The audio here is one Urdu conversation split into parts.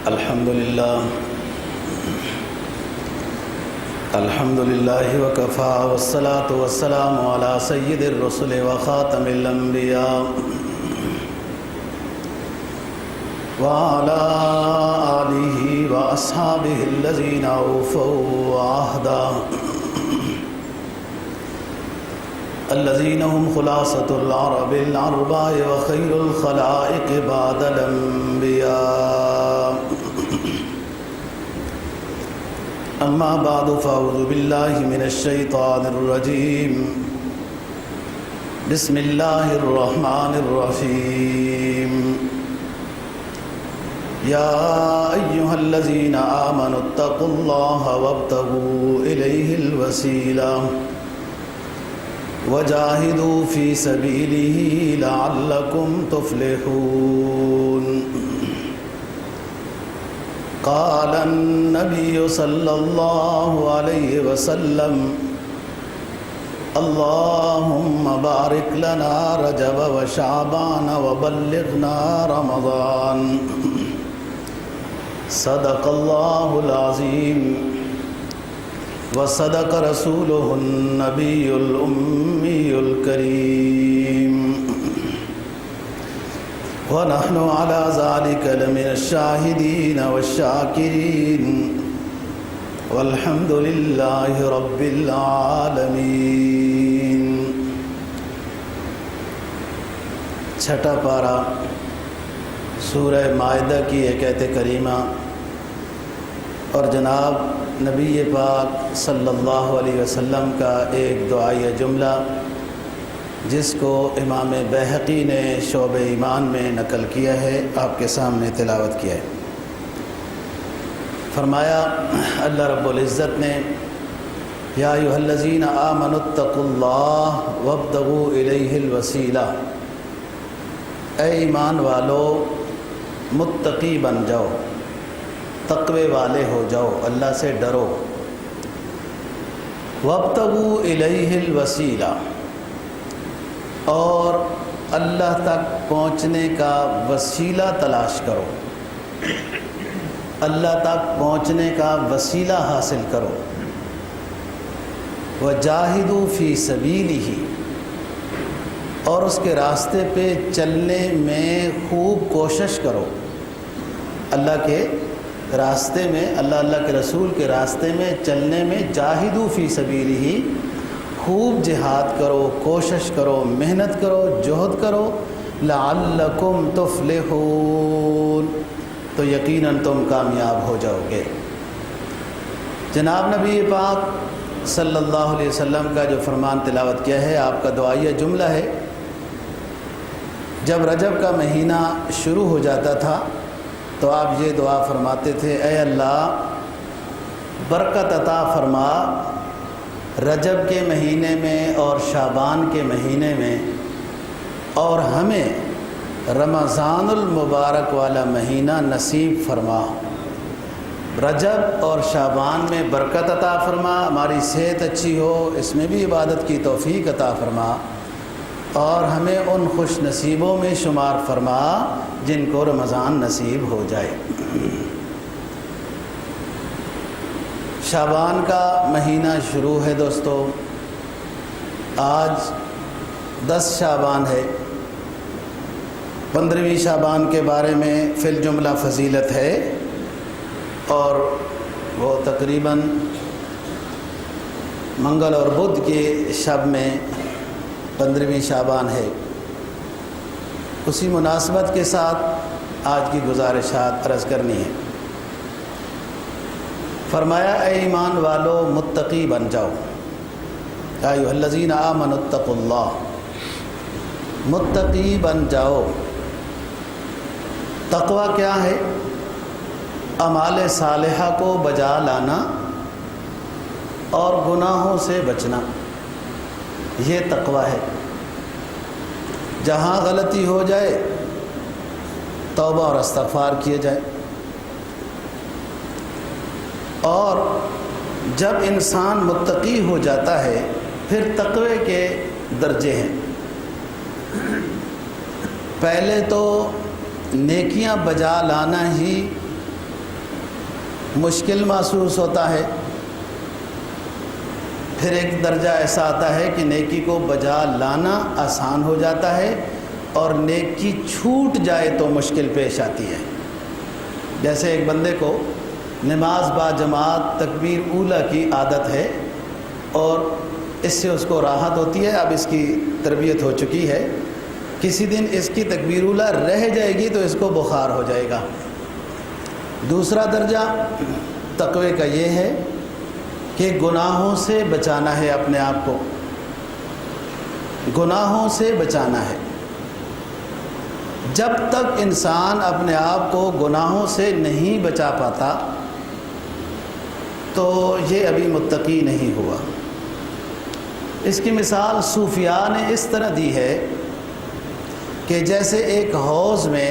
الحمد لله وكفى والصلاة والسلام على سيد الرسل وخاتم الأنبياء وعلى آله وأصحابه الذين أوفوا عهدا الذين هم خلاصة العرب العرباء وخير الخلائق بعد الأنبياء. أما بعد فأعوذ بالله من الشيطان الرجيم. بسم الله الرحمن الرحيم. يا أيها الذين آمنوا اتقوا الله وابتغوا إليه الوسيلة وجاهدوا في سبيله لعلكم تفلحون. قال النبي صلى الله عليه وسلم اللهم بارك لنا رجب وشعبان وبلغنا رمضان. صدق الله العظيم وصدق رسوله النبي الأمي الكريم ونحن على ذلك لمن الشاهدين والشاكرين والحمد لله رب العالمين. چھٹا پارہ سورہ مائدہ کی ایک آیت کریمہ اور جناب نبی پاک صلی اللہ علیہ وسلم کا ایک دعائیہ جملہ جس کو امام بیہقی نے شعب ایمان میں نقل کیا ہے، آپ کے سامنے تلاوت کیا ہے. فرمایا اللہ رب العزت نے یا ایھا الذین آمنوا اتقوا اللہ وابتغوا الیہ الوسیلہ، اے ایمان والو متقی بن جاؤ، تقوی والے ہو جاؤ، اللہ سے ڈرو. وابتغوا الیہ الوسیلہ، اور اللہ تک پہنچنے کا وسیلہ تلاش کرو، اللہ تک پہنچنے کا وسیلہ حاصل کرو. وجاہدوا فی سبیلہ، اور اس کے راستے پہ چلنے میں خوب کوشش کرو. اللہ کے راستے میں، اللہ کے رسول کے راستے میں چلنے میں جاہدوا فی سبیلہ، خوب جہاد کرو، کوشش کرو، محنت کرو، جہد کرو. لعلکم تفلحون، تو یقیناً تم کامیاب ہو جاؤ گے. جناب نبی پاک صلی اللہ علیہ وسلم کا جو فرمان تلاوت کیا ہے، آپ کا دعائیہ جملہ ہے. جب رجب کا مہینہ شروع ہو جاتا تھا تو آپ یہ دعا فرماتے تھے، اے اللہ برکت عطا فرما رجب کے مہینے میں اور شعبان کے مہینے میں، اور ہمیں رمضان المبارک والا مہینہ نصیب فرما. رجب اور شعبان میں برکت عطا فرما، ہماری صحت اچھی ہو، اس میں بھی عبادت کی توفیق عطا فرما، اور ہمیں ان خوش نصیبوں میں شمار فرما جن کو رمضان نصیب ہو جائے. شعبان کا مہینہ شروع ہے دوستو. آج 10 شعبان ہے. 15ویں شعبان کے بارے میں فی الجملہ فضیلت ہے، اور وہ تقریباً منگل اور بدھ کے شب میں 15ویں شعبان ہے. اسی مناسبت کے ساتھ آج کی گزارشات عرض کرنی ہے. فرمایا اے ایمان والو متقی بن جاؤ. یا ایھا الذین آمنوا اتقوا اللہ، متقی بن جاؤ. تقوی کیا ہے؟ اعمال صالحہ کو بجا لانا اور گناہوں سے بچنا، یہ تقوی ہے. جہاں غلطی ہو جائے توبہ اور استغفار کیے جائے. اور جب انسان متقی ہو جاتا ہے پھر تقوی کے درجے ہیں. پہلے تو نیکیاں بجا لانا ہی مشکل محسوس ہوتا ہے، پھر ایک درجہ ایسا آتا ہے کہ نیکی کو بجا لانا آسان ہو جاتا ہے، اور نیکی چھوٹ جائے تو مشکل پیش آتی ہے۔ جیسے ایک بندے کو نماز با جماعت تکبیر اولیٰ کی عادت ہے اور اس سے اس کو راحت ہوتی ہے، اب اس کی تربیت ہو چکی ہے، کسی دن اس کی تکبیر اولیٰ رہ جائے گی تو اس کو بخار ہو جائے گا۔ دوسرا درجہ تقوی کا یہ ہے کہ گناہوں سے بچانا ہے، اپنے آپ کو گناہوں سے بچانا ہے۔ جب تک انسان اپنے آپ کو گناہوں سے نہیں بچا پاتا تو یہ ابھی متقی نہیں ہوا۔ اس کی مثال صوفیاء نے اس طرح دی ہے کہ جیسے ایک حوض میں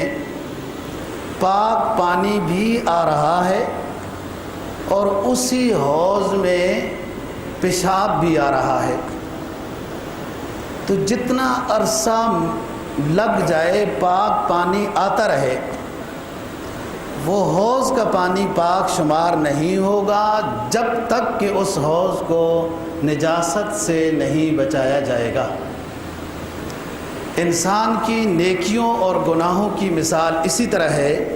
پاک پانی بھی آ رہا ہے اور اسی حوض میں پیشاب بھی آ رہا ہے، تو جتنا عرصہ لگ جائے پاک پانی آتا رہے، وہ حوض کا پانی پاک شمار نہیں ہوگا جب تک کہ اس حوض کو نجاست سے نہیں بچایا جائے گا۔ انسان کی نیکیوں اور گناہوں کی مثال اسی طرح ہے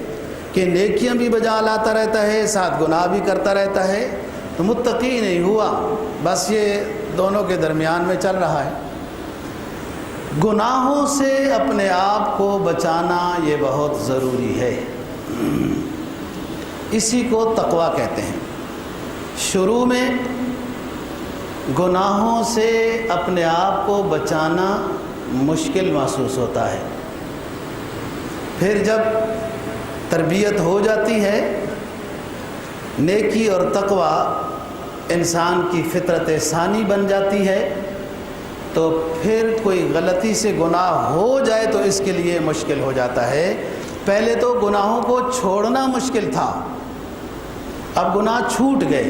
کہ نیکیاں بھی بجا لاتا رہتا ہے، ساتھ گناہ بھی کرتا رہتا ہے، تو متقی نہیں ہوا، بس یہ دونوں کے درمیان میں چل رہا ہے۔ گناہوں سے اپنے آپ کو بچانا یہ بہت ضروری ہے، اسی کو تقویٰ کہتے ہیں۔ شروع میں گناہوں سے اپنے آپ کو بچانا مشکل محسوس ہوتا ہے، پھر جب تربیت ہو جاتی ہے، نیکی اور تقویٰ انسان کی فطرت ثانی بن جاتی ہے، تو پھر کوئی غلطی سے گناہ ہو جائے تو اس کے لیے مشکل ہو جاتا ہے۔ پہلے تو گناہوں کو چھوڑنا مشکل تھا، اب گناہ چھوٹ گئے،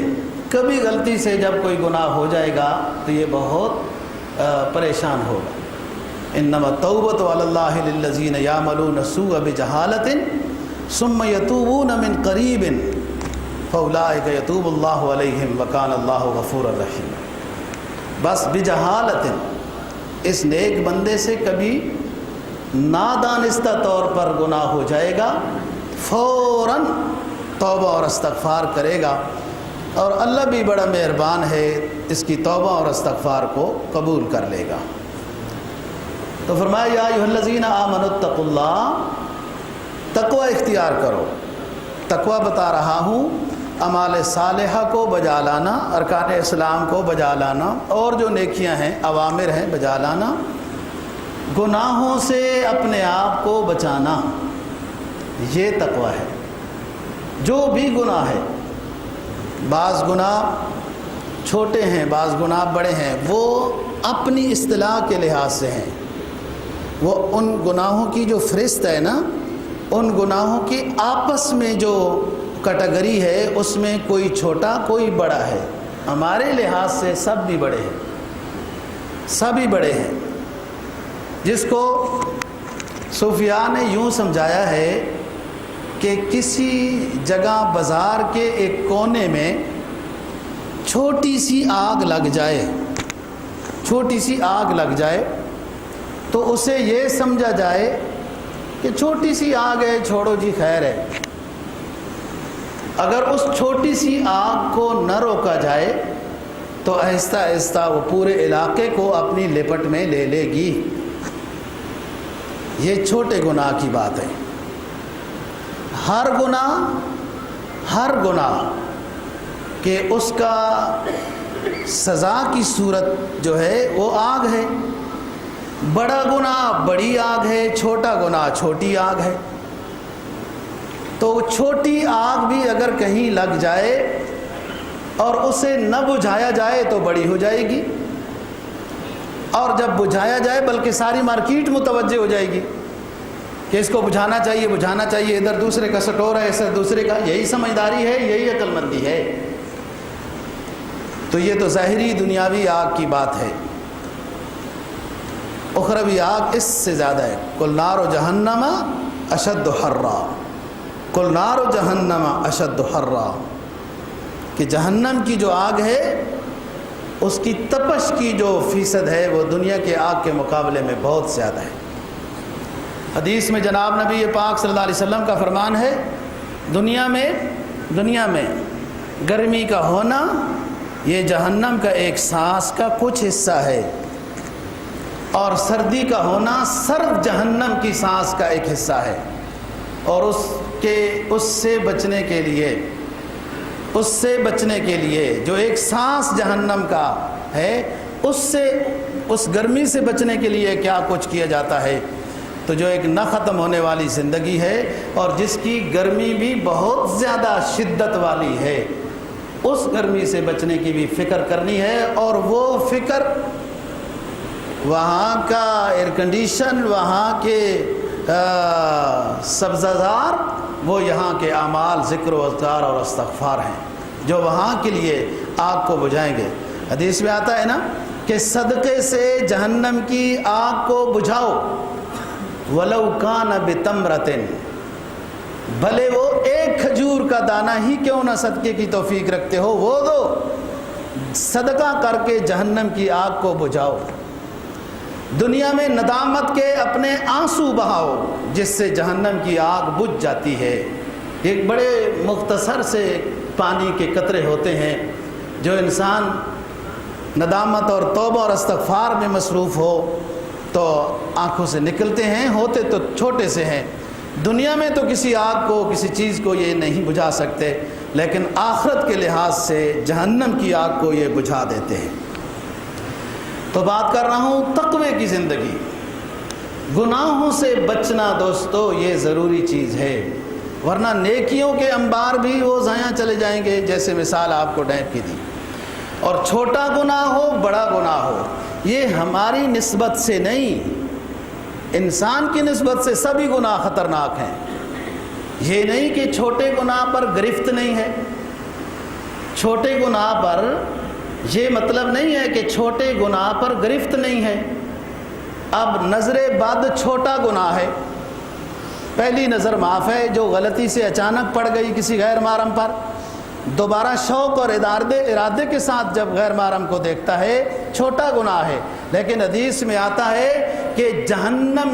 کبھی غلطی سے جب کوئی گناہ ہو جائے گا تو یہ بہت پریشان ہوگا۔ انما التوبۃ علی اللہ للذین یعملون السوء بجہالۃ ثم یتوبون من قریب فاولئک یتوب اللہ علیہم وکان اللہ غفورا رحیما۔ بس بجہالۃ، اس نیک بندے سے کبھی نادانستہ طور پر گناہ ہو جائے گا، فوراً توبہ اور استغفار کرے گا، اور اللہ بھی بڑا مہربان ہے، اس کی توبہ اور استغفار کو قبول کر لے گا۔ تو فرمایا یا ایھا الذین آمنوا اتقوا اللہ، تقوی اختیار کرو۔ تقوی بتا رہا ہوں اعمال صالحہ کو بجا لانا، ارکان اسلام کو بجا لانا، اور جو نیکیاں ہیں اوامر ہیں بجا لانا، گناہوں سے اپنے آپ کو بچانا، یہ تقوی ہے۔ جو بھی گناہ ہے، بعض گناہ چھوٹے ہیں بعض گناہ بڑے ہیں، وہ اپنی اصطلاح کے لحاظ سے ہیں، وہ ان گناہوں کی جو فہرست ہے نا، ان گناہوں کی آپس میں جو کیٹیگری ہے اس میں کوئی چھوٹا کوئی بڑا ہے، ہمارے لحاظ سے سب بھی بڑے ہیں، سبھی بڑے ہیں۔ جس کو صوفیاء نے یوں سمجھایا ہے کہ کسی جگہ بازار کے ایک کونے میں چھوٹی سی آگ لگ جائے، چھوٹی سی آگ لگ جائے تو اسے یہ سمجھا جائے کہ چھوٹی سی آگ ہے، چھوڑو جی خیر ہے۔ اگر اس چھوٹی سی آگ کو نہ روکا جائے تو آہستہ آہستہ وہ پورے علاقے کو اپنی لپٹ میں لے لے گی۔ یہ چھوٹے گناہ کی بات ہے۔ ہر گناہ کہ اس کا سزا کی صورت جو ہے وہ آگ ہے، بڑا گناہ بڑی آگ ہے، چھوٹا گناہ چھوٹی آگ ہے۔ تو چھوٹی آگ بھی اگر کہیں لگ جائے اور اسے نہ بجھایا جائے تو بڑی ہو جائے گی، اور جب بجھایا جائے بلکہ ساری مارکیٹ متوجہ ہو جائے گی کہ اس کو بجھانا چاہیے بجھانا چاہیے، ادھر دوسرے کا سٹور ہے ادھر دوسرے کا۔ یہی سمجھداری ہے، یہی عقل مندی ہے۔ تو یہ تو ظاہری دنیاوی آگ کی بات ہے، اخروی آگ اس سے زیادہ ہے۔ قل نار جہنم اشد حرا، قل نار جہنم اشد حرا، کہ جہنم کی جو آگ ہے اس کی تپش کی جو فیصد ہے وہ دنیا کے آگ کے مقابلے میں بہت زیادہ ہے۔ حدیث میں جناب نبی پاک صلی اللہ علیہ وسلم کا فرمان ہے، دنیا میں گرمی کا ہونا یہ جہنم کا ایک سانس کا کچھ حصہ ہے، اور سردی کا ہونا سرد جہنم کی سانس کا ایک حصہ ہے، اور اس سے بچنے کے لیے جو ایک سانس جہنم کا ہے اس گرمی سے بچنے کے لیے کیا کچھ کیا جاتا ہے۔ تو جو ایک نہ ختم ہونے والی زندگی ہے اور جس کی گرمی بھی بہت زیادہ شدت والی ہے، اس گرمی سے بچنے کی بھی فکر کرنی ہے، اور وہ فکر وہاں کا ایئر کنڈیشن، وہاں کے سبززار، وہ یہاں کے اعمال ذکر و اذکار اور استغفار ہیں جو وہاں کے لیے آگ کو بجھائیں گے۔ حدیث میں آتا ہے نا کہ صدقے سے جہنم کی آگ کو بجھاؤ، وَلَوْ كَانَ بِتَمْرَةٍ، بھلے وہ ایک کھجور کا دانہ ہی کیوں نہ صدقے کی توفیق رکھتے ہو، وہ دو، صدقہ کر کے جہنم کی آگ کو بجھاؤ۔ دنیا میں ندامت کے اپنے آنسو بہاؤ جس سے جہنم کی آگ بجھ جاتی ہے۔ ایک بڑے مختصر سے پانی کے قطرے ہوتے ہیں، جو انسان ندامت اور توبہ اور استغفار میں مصروف ہو تو آنکھوں سے نکلتے ہیں، ہوتے تو چھوٹے سے ہیں۔ دنیا میں تو کسی آگ کو، کسی چیز کو یہ نہیں بجھا سکتے، لیکن آخرت کے لحاظ سے جہنم کی آگ کو یہ بجھا دیتے ہیں۔ تو بات کر رہا ہوں تقوی کی زندگی، گناہوں سے بچنا دوستو یہ ضروری چیز ہے، ورنہ نیکیوں کے انبار بھی وہ ضائع چلے جائیں گے، جیسے مثال آپ کو ڈینپ کی دی۔ اور چھوٹا گناہ ہو بڑا گناہ ہو، یہ ہماری نسبت سے نہیں، انسان کی نسبت سے سبھی گناہ خطرناک ہیں۔ یہ نہیں کہ چھوٹے گناہ پر گرفت نہیں ہے، چھوٹے گناہ پر یہ مطلب نہیں ہے کہ چھوٹے گناہ پر گرفت نہیں ہے۔ اب نظر بد چھوٹا گناہ ہے، پہلی نظر معاف ہے، جو غلطی سے اچانک پڑ گئی کسی غیر محرم پر، دوبارہ شوق اور ارادے کے ساتھ جب غیر محرم کو دیکھتا ہے، چھوٹا گناہ ہے۔ لیکن حدیث میں آتا ہے کہ جہنم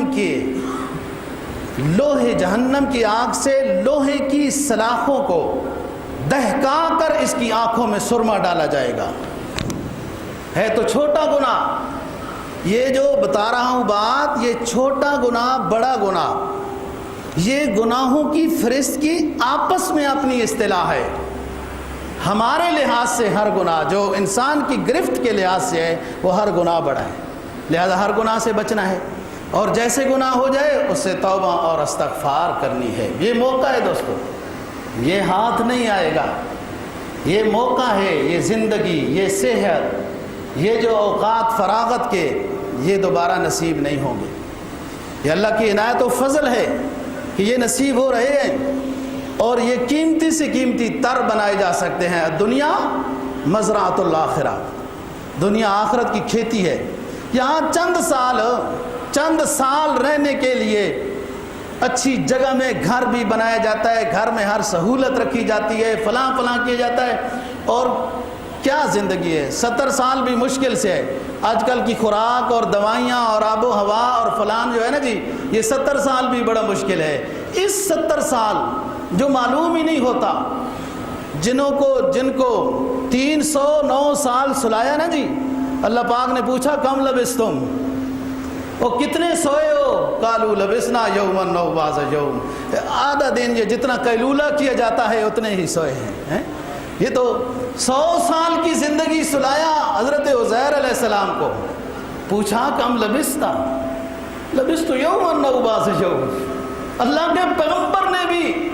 کی آگ سے لوہے کی سلاخوں کو دہکا کر اس کی آنکھوں میں سرما ڈالا جائے گا۔ ہے تو چھوٹا گناہ، یہ جو بتا رہا ہوں بات، یہ چھوٹا گناہ بڑا گناہ، یہ گناہوں کی فہرست کی آپس میں اپنی اصطلاح ہے۔ ہمارے لحاظ سے ہر گناہ جو انسان کی گرفت کے لحاظ سے ہے وہ ہر گناہ بڑا ہے، لہذا ہر گناہ سے بچنا ہے، اور جیسے گناہ ہو جائے اس سے توبہ اور استغفار کرنی ہے۔ یہ موقع ہے دوستو، یہ ہاتھ نہیں آئے گا، یہ موقع ہے، یہ زندگی، یہ صحت، یہ جو اوقات فراغت کے، یہ دوبارہ نصیب نہیں ہوں گے۔ یہ اللہ کی عنایت و فضل ہے کہ یہ نصیب ہو رہے ہیں، اور یہ قیمتی سے قیمتی تر بنائے جا سکتے ہیں۔ دنیا مزرعۃ الآخرہ، دنیا آخرت کی کھیتی ہے۔ یہاں چند سال رہنے کے لیے اچھی جگہ میں گھر بھی بنایا جاتا ہے، گھر میں ہر سہولت رکھی جاتی ہے، فلاں کیا جاتا ہے، اور کیا زندگی ہے۔ 70 سال بھی مشکل سے ہے۔ آج کل کی خوراک اور دوائیاں اور آب و ہوا اور فلان جو ہے نا جی، یہ 70 سال بھی بڑا مشکل ہے۔ اس 70 سال جو معلوم ہی نہیں ہوتا، جن کو 309 سال سلایا نا جی، اللہ پاک نے پوچھا کم لبستم، وہ کتنے سوئے ہو؟ قالوا لبسنا یوما او بعض یوم، آدھا دن یہ جتنا قیلولہ کیا جاتا ہے اتنے ہی سوئے ہیں۔ یہ تو 100 سال کی زندگی سلایا حضرت عزیر علیہ السلام کو، پوچھا کم لبستا، لبست یوما او بعض یوم۔ اللہ کے پیغمبر نے بھی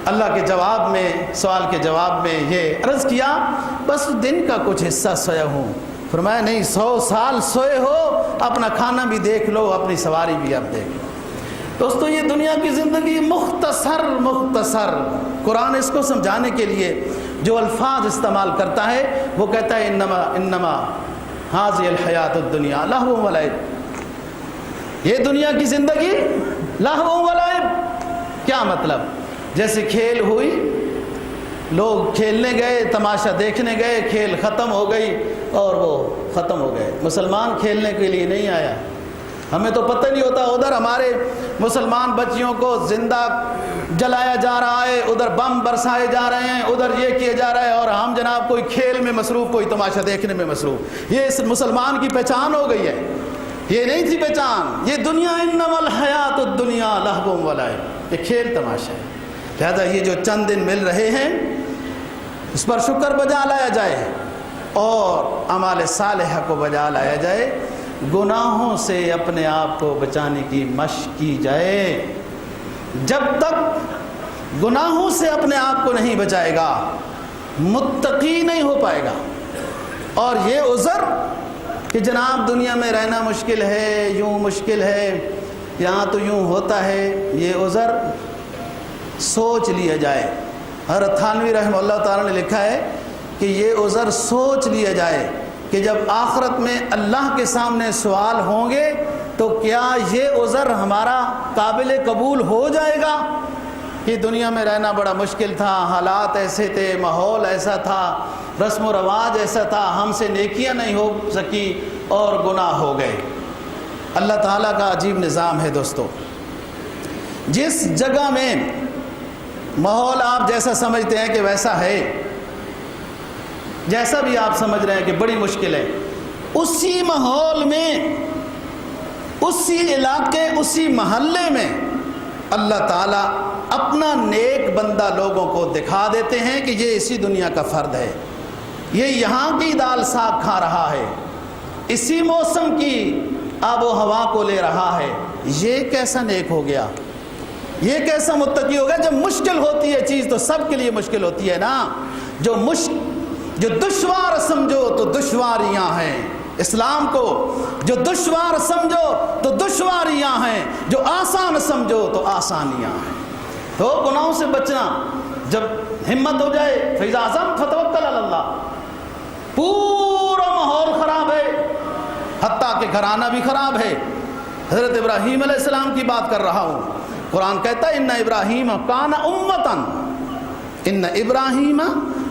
اللہ کے جواب میں، سوال کے جواب میں یہ عرض کیا بس دن کا کچھ حصہ سویا ہوں۔ فرمایا نہیں، 100 سال سوئے ہو، اپنا کھانا بھی دیکھ لو، اپنی سواری بھی اب دیکھ لو۔ دوستو یہ دنیا کی زندگی مختصر، قرآن اس کو سمجھانے کے لیے جو الفاظ استعمال کرتا ہے وہ کہتا ہے انما هذه الحیات الدنیا لہو و لعب، یہ دنیا کی زندگی لہو و لعب۔ کیا مطلب؟ جیسے کھیل ہوئی، لوگ کھیلنے گئے، تماشا دیکھنے گئے، کھیل ختم ہو گئی اور وہ ختم ہو گئے۔ مسلمان کھیلنے کے لیے نہیں آیا، ہمیں تو پتہ نہیں ہوتا، ادھر ہمارے مسلمان بچیوں کو زندہ جلایا جا رہا ہے، ادھر بم برسائے جا رہے ہیں، ادھر یہ کیا جا رہا ہے، اور ہم جناب کوئی کھیل میں مصروف، کوئی تماشا دیکھنے میں مصروف۔ یہ اس مسلمان کی پہچان ہو گئی ہے، یہ نہیں تھی پہچان۔ یہ دنیا انما الحیات الدنیا لہو و لعب، یہ کھیل تماشا ہے۔ لہذا یہ جو چند دن مل رہے ہیں اس پر شکر بجا لایا جائے اور اعمال صالحہ کو بجا لایا جائے، گناہوں سے اپنے آپ کو بچانے کی مشق کی جائے۔ جب تک گناہوں سے اپنے آپ کو نہیں بچائے گا متقی نہیں ہو پائے گا۔ اور یہ عذر کہ جناب دنیا میں رہنا مشکل ہے، یوں مشکل ہے، یہاں تو یوں ہوتا ہے، یہ عذر سوچ لیا جائے۔ حضرت تھانوی رحمہ اللہ تعالیٰ نے لکھا ہے کہ یہ عذر سوچ لیا جائے کہ جب آخرت میں اللہ کے سامنے سوال ہوں گے تو کیا یہ عذر ہمارا قابل قبول ہو جائے گا کہ دنیا میں رہنا بڑا مشکل تھا، حالات ایسے تھے، ماحول ایسا تھا، رسم و رواج ایسا تھا، ہم سے نیکیاں نہیں ہو سکی اور گناہ ہو گئے۔ اللہ تعالیٰ کا عجیب نظام ہے دوستو۔ جس جگہ میں ماحول آپ جیسا سمجھتے ہیں کہ ویسا ہے، جیسا بھی آپ سمجھ رہے ہیں کہ بڑی مشکل ہے، اسی ماحول میں، اسی علاقے، اسی محلے میں اللہ تعالیٰ اپنا نیک بندہ لوگوں کو دکھا دیتے ہیں کہ یہ اسی دنیا کا فرد ہے، یہ یہاں کی دال ساگ کھا رہا ہے، اسی موسم کی آب و ہوا کو لے رہا ہے، یہ کیسا نیک ہو گیا، یہ کیسا متقی ہو گیا۔ جب مشکل ہوتی ہے چیز تو سب کے لیے مشکل ہوتی ہے نا۔ جو دشوار سمجھو تو دشواریاں ہیں، اسلام کو جو دشوار سمجھو تو دشواریاں ہیں، جو آسان سمجھو تو آسانیاں ہیں۔ تو گناہوں سے بچنا، جب ہمت ہو جائے فَإِذَا عَزَمْتَ فَتَوَكَّلْ عَلَى اللَّهِ، پورا ماحول خراب ہے، حتیٰ کہ گھرانہ بھی خراب ہے۔ حضرت ابراہیم علیہ السلام کی بات کر رہا ہوں، قرآن کہتا ہے اِنَّ ابراہیم کان امتاً، اِنَّ ابراہیم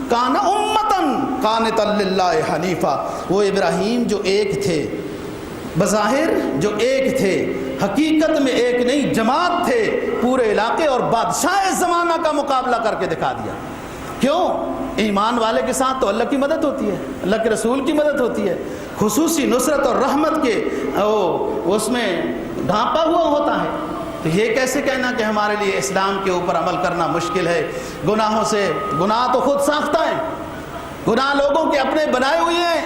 کان امتاً قانتا للہ حنیفا۔ وہ ابراہیم جو ایک تھے، بظاہر جو ایک تھے، حقیقت میں ایک نہیں، جماعت تھے، پورے علاقے اور بادشاہ زمانہ کا مقابلہ کر کے دکھا دیا۔ کیوں؟ ایمان والے کے ساتھ تو اللہ کی مدد ہوتی ہے، اللہ کے رسول کی مدد ہوتی ہے، خصوصی نصرت اور رحمت کے اس میں ڈھانپا ہوا ہوتا ہے۔ تو یہ کیسے کہنا کہ ہمارے لیے اسلام کے اوپر عمل کرنا مشکل ہے؟ گناہوں سے، گناہ تو خود ساختہ ہے، گناہ لوگوں کے اپنے بنائے ہوئے ہیں،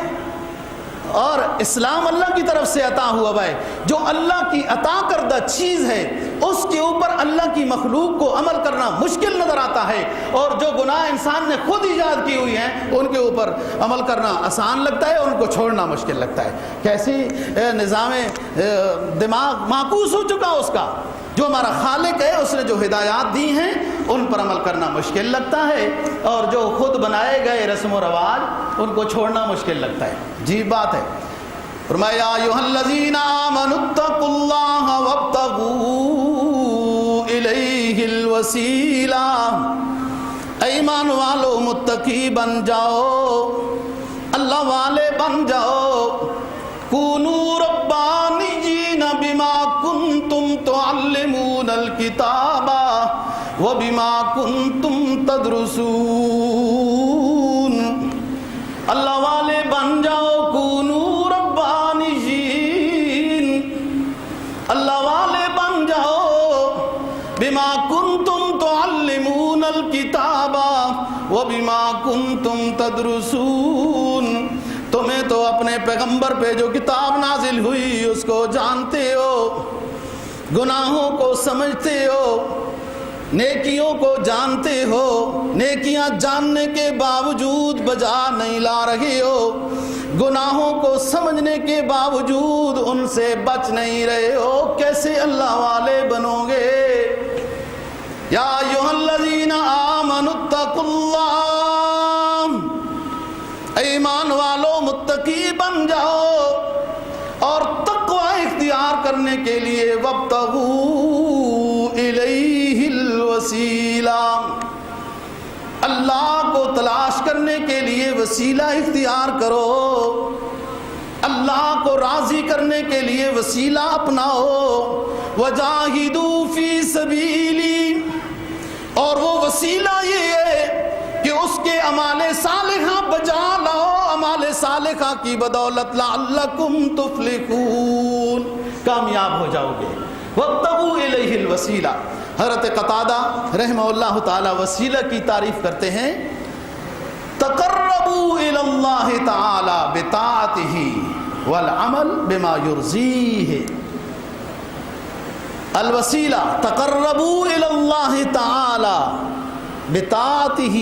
اور اسلام اللہ کی طرف سے عطا ہوا ہے۔ جو اللہ کی عطا کردہ چیز ہے اس کے اوپر اللہ کی مخلوق کو عمل کرنا مشکل نظر آتا ہے، اور جو گناہ انسان نے خود ایجاد کی ہوئی ہیں ان کے اوپر عمل کرنا آسان لگتا ہے، اور ان کو چھوڑنا مشکل لگتا ہے۔ کیسی نظام دماغ معکوس ہو چکا اس کا۔ جو ہمارا خالق ہے اس نے جو ہدایات دی ہیں ان پر عمل کرنا مشکل لگتا ہے، اور جو خود بنائے گئے رسم و رواج ان کو چھوڑنا مشکل لگتا ہے۔ جی بات ہے۔ فرمایا ایھا الذین آمنوا اتقوا اللہ وابتغوا الیہ الوسیلہ، ایمان والو متقی بن جاؤ، اللہ والے بن جاؤ، کونوا ربانیین بما کنتم تعلمون الکتاب وبما کنتم تدرسون۔ اللہ والے بن جاؤ، کونوا ربانیین، اللہ والے بن جاؤ، بما کنتم تعلمون الکتاب وبما کنتم تدرسون۔ تمہیں تو اپنے پیغمبر پہ جو کتاب نازل ہوئی اس کو جانتے ہو، گناہوں کو سمجھتے ہو، نیکیوں کو جانتے ہو، نیکیاں جاننے کے باوجود بجا نہیں لا رہے ہو، گناہوں کو سمجھنے کے باوجود ان سے بچ نہیں رہے ہو، کیسے اللہ والے بنو گے؟ یا ایھا الذین آمنوا اتقوا اللہ، ایمان والو متقی بن جاؤ، اور تقوی اختیار کرنے کے لیے وابتغوا الیہ الوسیلہ، اللہ کو تلاش کرنے کے لیے وسیلہ اختیار کرو، اللہ کو راضی کرنے کے لیے وسیلہ اپناؤ۔ وجاہدوا فی سبیلی، اور وہ وسیلہ یہ ہے کہ اس کے اعمال صالحہ بجا لاؤ، اعمال صالحہ کی بدولت لعلکم تفلحون، کامیاب ہو جاؤ گے۔ وابتغوا الیہ الوسیلہ، حضرت قتادہ رحمہ اللہ تعالی وسیلہ کی تعریف کرتے ہیں، تقربوا الی اللہ تعالی بطاعتہ والعمل بما یرضیہ۔ الوسیلہ تقربوا الی اللہ تعالی بطاعتہ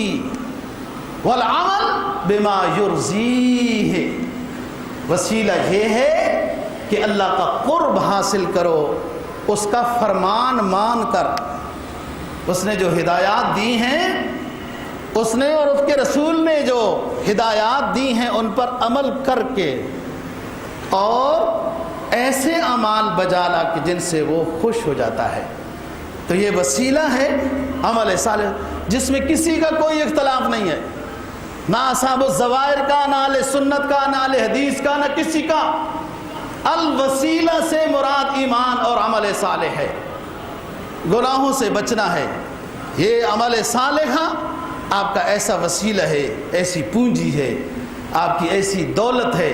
والعمل بما یرضیہ۔ وسیلہ یہ ہے کہ اللہ کا قرب حاصل کرو، اس کا فرمان مان کر، اس نے جو ہدایات دی ہیں، اس نے اور اس کے رسول نے جو ہدایات دی ہیں ان پر عمل کر کے، اور ایسے اعمال بجا لا کہ جن سے وہ خوش ہو جاتا ہے۔ تو یہ وسیلہ ہے عمل صالح جس میں کسی کا کوئی اختلاف نہیں ہے، نہ اصحاب الظواہر کا، نہ اہل سنت کا، نہ اہل حدیث کا، نہ کسی کا۔ الوسیلہ سے مراد ایمان اور عمل صالح ہے، گناہوں سے بچنا ہے۔ یہ عمل صالحہ آپ کا ایسا وسیلہ ہے، ایسی پونجی ہے، آپ کی ایسی دولت ہے،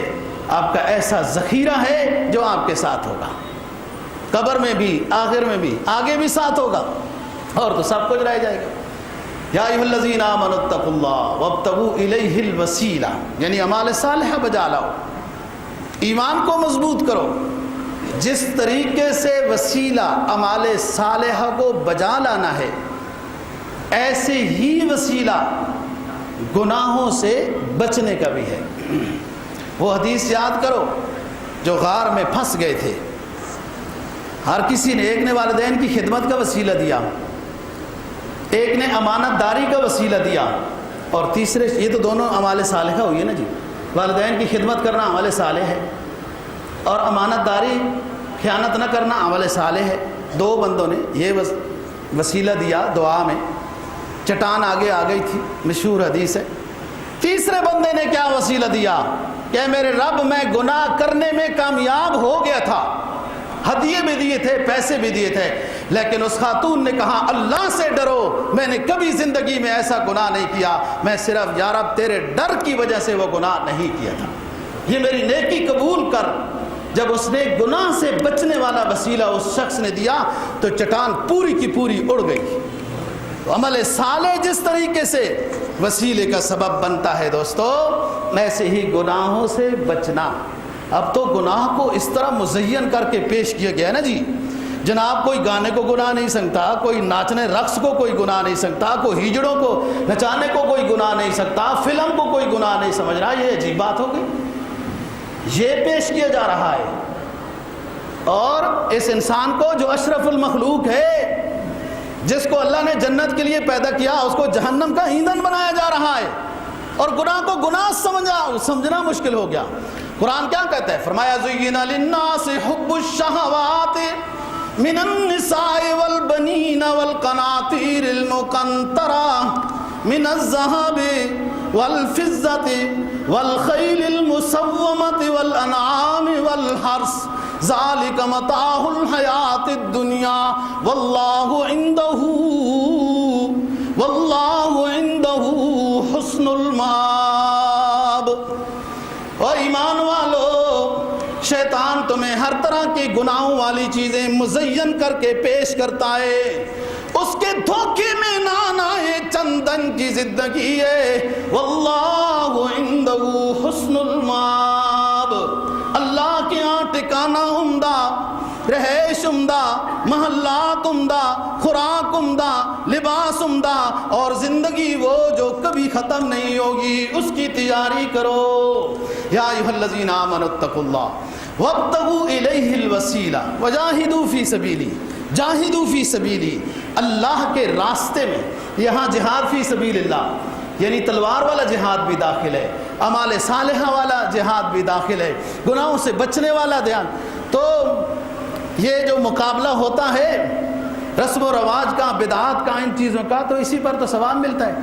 آپ کا ایسا ذخیرہ ہے جو آپ کے ساتھ ہوگا، قبر میں بھی، آخر میں بھی، آگے بھی ساتھ ہوگا، اور تو سب کچھ رہ جائے گا۔ یا ایھا الذین آمنوا اتقوا اللہ وابتغوا الیہ الوسیلہ، یعنی اعمال صالحہ بجا لاؤ، ایمان کو مضبوط کرو۔ جس طریقے سے وسیلہ اعمال صالحہ کو بجا لانا ہے، ایسے ہی وسیلہ گناہوں سے بچنے کا بھی ہے۔ وہ حدیث یاد کرو جو غار میں پھنس گئے تھے، ہر کسی نے، ایک نے والدین کی خدمت کا وسیلہ دیا، ایک نے امانت داری کا وسیلہ دیا، اور تیسرے، یہ تو دونوں اعمال صالحہ ہوئی ہے نا جی، والدین کی خدمت کرنا عمل صالح ہے، اور امانت داری، خیانت نہ کرنا عمل صالح ہے۔ دو بندوں نے یہ وسیلہ دیا دعا میں، چٹان آگے آ گئی تھی، مشہور حدیث ہے۔ تیسرے بندے نے کیا وسیلہ دیا کہ میرے رب، میں گناہ کرنے میں کامیاب ہو گیا تھا، ہدیے بھی دیے تھے، پیسے بھی دیے تھے، لیکن اس خاتون نے کہا اللہ سے ڈرو، میں نے کبھی زندگی میں ایسا گناہ نہیں کیا، میں صرف یا رب تیرے ڈر کی وجہ سے وہ گناہ نہیں کیا تھا، یہ میری نیکی قبول کر۔ جب اس نے گناہ سے بچنے والا وسیلہ اس شخص نے دیا تو چٹان پوری کی پوری اڑ گئی۔ تو عمل صالح جس طریقے سے وسیلے کا سبب بنتا ہے دوستو، ایسے ہی گناہوں سے بچنا۔ اب تو گناہ کو اس طرح مزین کر کے پیش کیا گیا ہے نا جی، جناب کوئی گانے کو گناہ نہیں سمجھتا، کوئی ناچنے رقص کو کوئی گناہ نہیں سمجھتا، کوئی ہجڑوں کو نچانے کو کوئی گناہ نہیں سکتا، فلم کو کوئی گناہ نہیں سمجھ رہا۔ یہ عجیب بات ہو گئی، یہ پیش کیا جا رہا ہے، اور اس انسان کو جو اشرف المخلوق ہے، جس کو اللہ نے جنت کے لیے پیدا کیا، اس کو جہنم کا ایندھن بنایا جا رہا ہے، اور گناہ کو گناہ سمجھنا مشکل ہو گیا۔ قرآن کیا کہتا ہے؟ فرمایا زُيِّنَ لِلنَّاسِ حُبُّ الشَّهَوَاتِ مِنَ النِّسَاءِ وَالْبَنِينَ وَالْقَنَاطِيرِ الْمُقَنطَرَةِ مِنَ الذَّهَبِ وَالْفِضَّةِ وَالْخَيْلِ الْمُسَوَّمَةِ وَالْأَنْعَامِ وَالْحَرْثِ ذَلِكَ مَتَاعُ الْحَيَاةِ الدُّنْيَا وَاللَّهُ عِندَهُ حُسْنُ الْمَآبِ۔ اور ایمان والو، شیطان تمہیں ہر طرح کی گناہوں والی چیزیں مزین کر کے پیش کرتا ہے، اس کے دھوکے میں نہ آئے، چندن کی زندگی ہے، واللہ عندہ حسن المآب، اللہ کے ہاں ٹھکانہ عمدہ، رہائش عمدہ، محلات عمدہ، خوراک عمدہ، لباس عمدہ، اور زندگی وہ جو کبھی ختم نہیں ہوگی، اس کی تیاری کرو۔ یا ایھا الذین آمنوا اتقوا اللہ وابتغوا الیہ الوسیلہ وجاہدوا فی سبیلی، جاہدوا فی سبیلی، اللہ کے راستے میں۔ یہاں جہاد فی سبیل اللہ یعنی تلوار والا جہاد بھی داخل ہے، اعمال صالحہ والا جہاد بھی داخل ہے، گناہوں سے بچنے والا دھیان۔ تو یہ جو مقابلہ ہوتا ہے رسم و رواج کا، بدعات کا، ان چیزوں کا، تو اسی پر تو ثواب ملتا ہے۔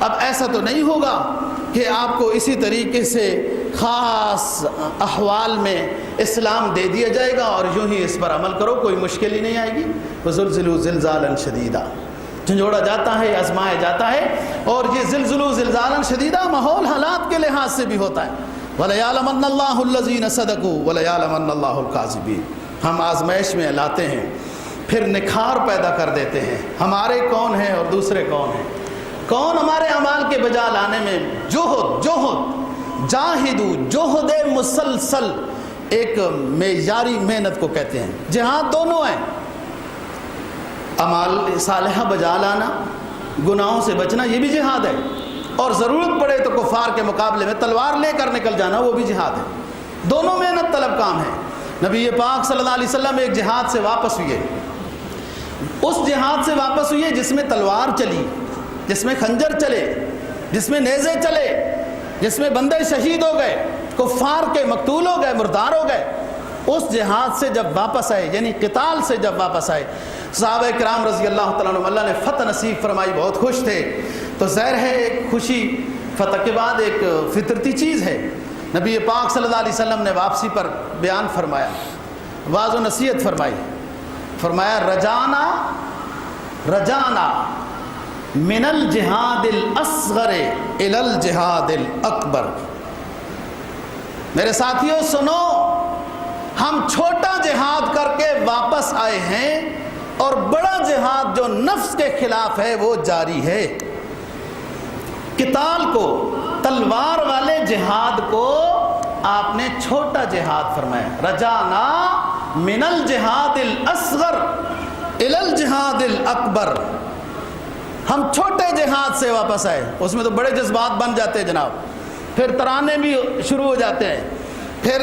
اب ایسا تو نہیں ہوگا کہ آپ کو اسی طریقے سے خاص احوال میں اسلام دے دیا جائے گا اور یوں ہی اس پر عمل کرو، کوئی مشکل ہی نہیں آئے گی۔ وَزُلْزِلُوا زِلْزَالًا شَدِيدًا، جھنجھوڑا جاتا ہے، آزمایا جاتا ہے، اور یہ زلزلوا زلزالا شدیدا ماحول حالات کے لحاظ سے بھی ہوتا ہے۔ وَلَيَعْلَمَنَّ اللَّهُ الَّذِينَ صَدَقُوا وَلَيَعْلَمَنَّ اللَّهُ الْكَاذِبِينَ۔ ہم آزمائش میں لاتے ہیں، پھر نکھار پیدا کر دیتے ہیں، ہمارے کون ہیں اور دوسرے کون ہیں، کون ہمارے اعمال کے بجا لانے میں جوہد جاہدو، جوہد مسلسل، ایک معیاری محنت کو کہتے ہیں۔ جہاد دونوں ہیں، اعمال صالحہ بجا لانا، گناہوں سے بچنا، یہ بھی جہاد ہے، اور ضرورت پڑے تو کفار کے مقابلے میں تلوار لے کر نکل جانا، وہ بھی جہاد ہے۔ دونوں محنت طلب کام ہے۔ نبی پاک صلی اللہ علیہ وسلم ایک جہاد سے واپس ہوئے، اس جہاد سے واپس ہوئے جس میں تلوار چلی، جس میں خنجر چلے، جس میں نیزے چلے، جس میں بندے شہید ہو گئے، کفار کے مقتول ہو گئے، مردار ہو گئے۔ اس جہاد سے جب واپس آئے، یعنی قتال سے جب واپس آئے، صحابہ کرام رضی اللہ تعالیٰ عنہ، اللہ نے فتح نصیب فرمائی، بہت خوش تھے۔ تو ظاہر ہے ایک خوشی فتح کے بعد ایک فطرتی چیز ہے۔ نبی پاک صلی اللہ علیہ وسلم نے واپسی پر بیان فرمایا، واعظ و نصیحت فرمائی، فرمایا رجانا من الجہاد الاصغر الی الجہاد الاکبر۔ میرے ساتھیوں سنو، ہم چھوٹا جہاد کر کے واپس آئے ہیں، اور بڑا جہاد جو نفس کے خلاف ہے وہ جاری ہے۔ قتال کو، تلوار والے جہاد کو آپ نے چھوٹا جہاد فرمایا، رجانا من الجہاد الاصغر الی الجہاد الاکبر۔ ہم چھوٹے جہاد سے واپس آئے، اس میں تو بڑے جذبات بن جاتے ہیں جناب، پھر ترانے بھی شروع ہو جاتے ہیں، پھر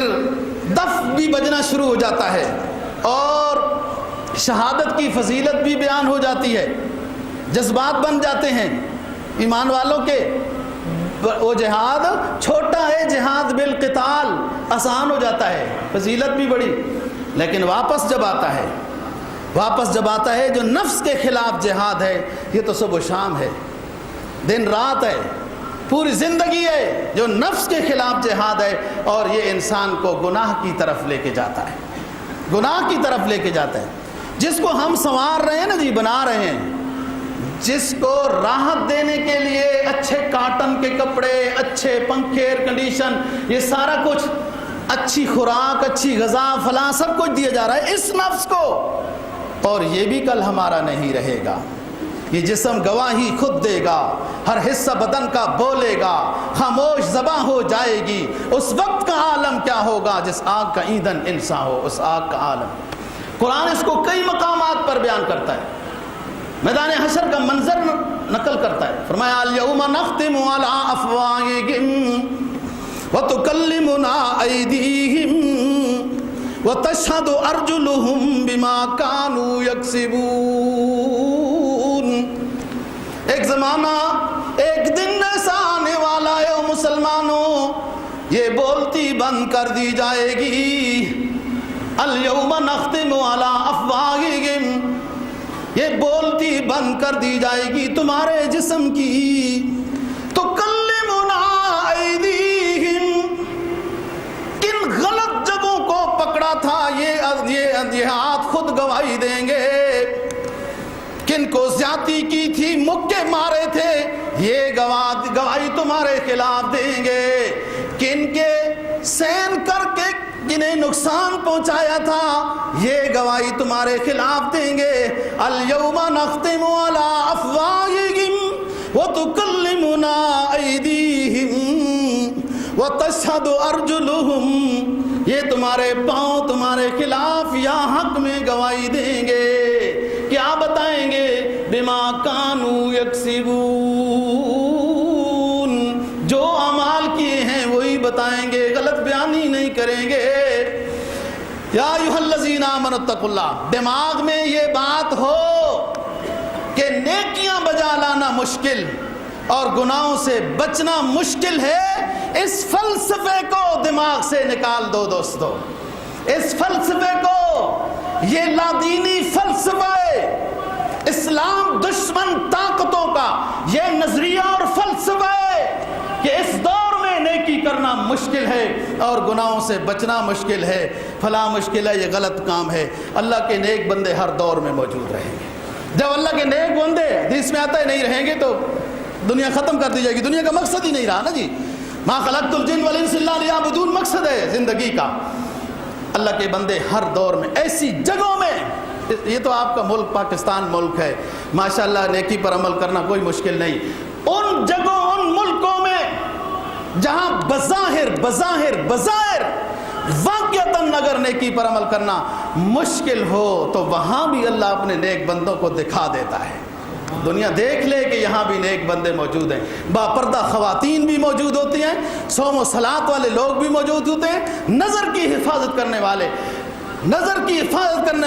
دف بھی بجنا شروع ہو جاتا ہے، اور شہادت کی فضیلت بھی بیان ہو جاتی ہے، جذبات بن جاتے ہیں ایمان والوں کے۔ وہ جہاد چھوٹا ہے، جہاد بالقتال آسان ہو جاتا ہے، فضیلت بھی بڑی، لیکن واپس جب آتا ہے جو نفس کے خلاف جہاد ہے، یہ تو صبح و شام ہے، دن رات ہے، پوری زندگی ہے، جو نفس کے خلاف جہاد ہے، اور یہ انسان کو گناہ کی طرف لے کے جاتا ہے، گناہ کی طرف لے کے جاتا ہے۔ جس کو ہم سنوار رہے ہیں نا جی، بنا رہے ہیں، جس کو راحت دینے کے لیے اچھے کاٹن کے کپڑے، اچھے پنکھے، ایئر کنڈیشن، یہ سارا کچھ، اچھی خوراک، اچھی غذا، فلاں سب کچھ دیا جا رہا ہے اس نفس کو، اور یہ بھی کل ہمارا نہیں رہے گا۔ یہ جسم گواہی خود دے گا، ہر حصہ بدن کا بولے گا، خاموش زباں ہو جائے گی۔ اس وقت کا عالم کیا ہوگا جس آگ کا ایندھن انسان ہو، اس آگ کا عالم۔ قرآن اس کو کئی مقامات پر بیان کرتا ہے، میدان حشر کا منظر نقل کرتا ہے، فرمایا الیوم نختم علی افواہہم وتکلمنا ایدیہم وتشہد ارجلہم بما کانوا یکسبون۔ ایک زمانہ، ایک دن ایسا آنے والا ہے او مسلمانوں، یہ بولتی بند کر دی جائے گی۔ الیوم نختم علی افواہہم، یہ بولتی بند کر دی جائے گی تمہارے جسم کی۔ تکلمنا ایدیہم، کن غلط جگہوں کو پکڑا تھا یہ ہاتھ خود گواہی دیں گے، کن کو زیادتی کی تھی، مکے مارے تھے، یہ گواہی تمہارے خلاف دیں گے، کن کے سین کر کے جنہیں نقصان پہنچایا تھا، یہ گواہی تمہارے خلاف دیں گے۔ الیوم نختم علی افواہہم وتکلمنا ایدیہم وتشہد ارجلہم، یہ تمہارے پاؤں تمہارے خلاف یا حق میں گواہی دیں گے۔ کیا بتائیں گے؟ بما کانوا یکسبون، جو اعمال کیے ہیں وہی بتائیں گے، غلط بیانی نہیں کریں گے۔ یا ایھا الذین آمنوا اتقوا اللہ، دماغ میں یہ بات ہو کہ نیکیاں بجا لانا مشکل اور گناہوں سے بچنا مشکل ہے، اس فلسفے کو دماغ سے نکال دو دوستو، اس فلسفے کو، یہ لادینی فلسفہ ہے، اسلام دشمن طاقتوں کا یہ نظریہ اور فلسفہ ہے کہ اس دور میں نیکی کرنا مشکل ہے اور گناہوں سے بچنا مشکل ہے، فلاں مشکل ہے، یہ غلط کام ہے۔ اللہ کے نیک بندے ہر دور میں موجود رہیں گے۔ جب اللہ کے نیک بندے حدیث میں آتا ہے نہیں رہیں گے تو دنیا ختم کر دی جائے گی، دنیا کا مقصد ہی نہیں رہا نا جی۔ ما خلقت الجن والانس الا لیعبدون مقصد ہے زندگی کا۔ اللہ کے بندے ہر دور میں ایسی جگہوں میں، یہ تو آپ کا ملک پاکستان ملک ہے ماشاءاللہ، نیکی پر عمل کرنا کوئی مشکل نہیں، ان جگہوں ان ملکوں میں جہاں بظاہر واقعتاً اگر نیکی پر عمل کرنا مشکل ہو تو وہاں بھی اللہ اپنے نیک بندوں کو دکھا دیتا ہے۔ دنیا دیکھ لے کہ یہاں بھی نیک بندے موجود ہیں، باپردہ خواتین بھی موجود ہوتی ہیں، صوم و صلات والے لوگ بھی موجود ہوتے ہیں، نظر کی حفاظت کرنے